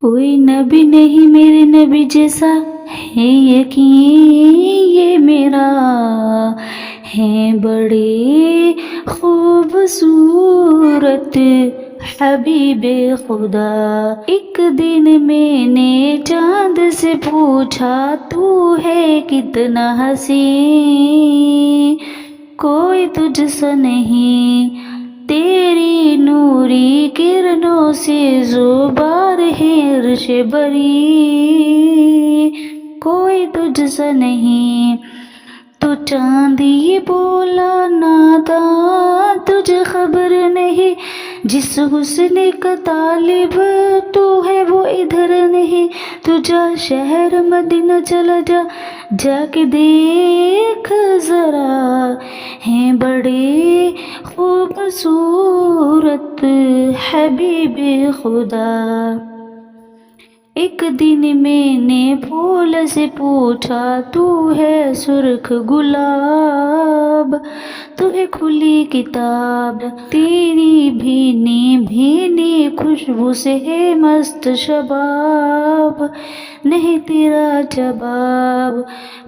کوئی نبی نہیں میرے نبی جیسا ہے یقین یہ میرا، ہے بڑے خوبصورت حبیب خدا۔ ایک دن میں نے چاند سے پوچھا تو ہے کتنا حسین، کوئی تجھ سا نہیں، تیری نوری کرنوں سے زوبار ہے عرش بری، کوئی تجھ سا نہیں۔ تو چاندی بولا ناداں تجھے خبر نہیں، جس حسن کا طالب تو ہے وہ ادھر نہیں، تو جا شہر مدینہ چلا جا، جا کے دیکھ ذرا، ہیں بڑے خوبصورت حبیب خدا۔ ایک دن میں نے پھول سے پوچھا تو ہے سرخ گلاب، تو ہے کھلی کتاب، تیری بھینی بھینی خوشبو سے ہے مست شباب، نہیں تیرا جواب۔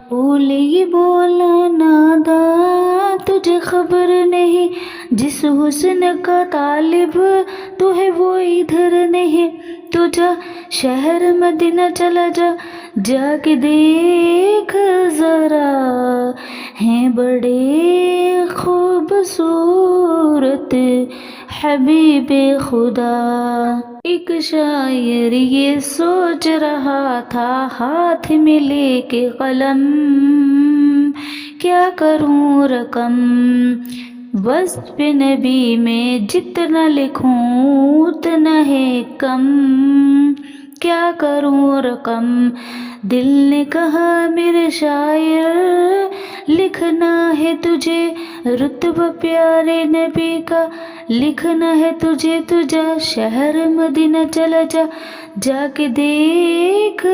پھول یہ بولا ناداں تجھے خبر نہیں، جس حسن کا طالب تو ہے وہ ادھر نہیں، تو جا شہر مدینہ چلا جا، جا کے دیکھ ذرا، ہیں بڑے خوبصورت حبیب خدا۔ ایک شاعر یہ سوچ رہا تھا ہاتھ میں لے کے قلم، کیا کروں رقم وصف نبی میں، جتنا لکھوں اتنا ہے کم، کیا کروں رقم۔ دل نے کہا میرے شاعر لکھنا ہے تجھے رتبہ پیارے نبی کا، لکھنا ہے تجھے، تو جا شہر مدینہ چلا جا، جا کے دیکھ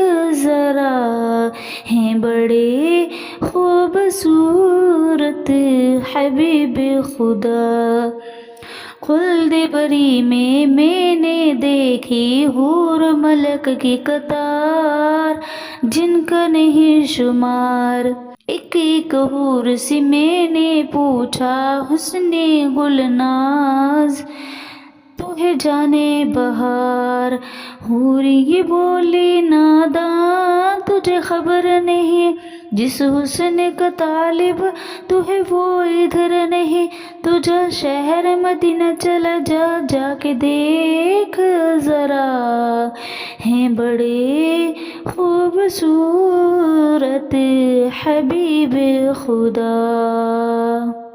ذرا، ہیں بڑے خوبصورت حبیب خدا۔ خلد بری میں نے دیکھی حور ملک کی قطار، جن کا نہیں شمار، ایک ایک حور سے میں نے پوچھا حسن گلناز، تو ہے جانے بہار۔ حور یہ بولی ناداں تجھے خبر نہیں، جس حسن کا طالب تو ہے وہ ادھر نہیں، تو جا شہر مدینہ چلا جا، جا کے دیکھ ذرا، ہیں بڑے خوبصورت حبیب خدا۔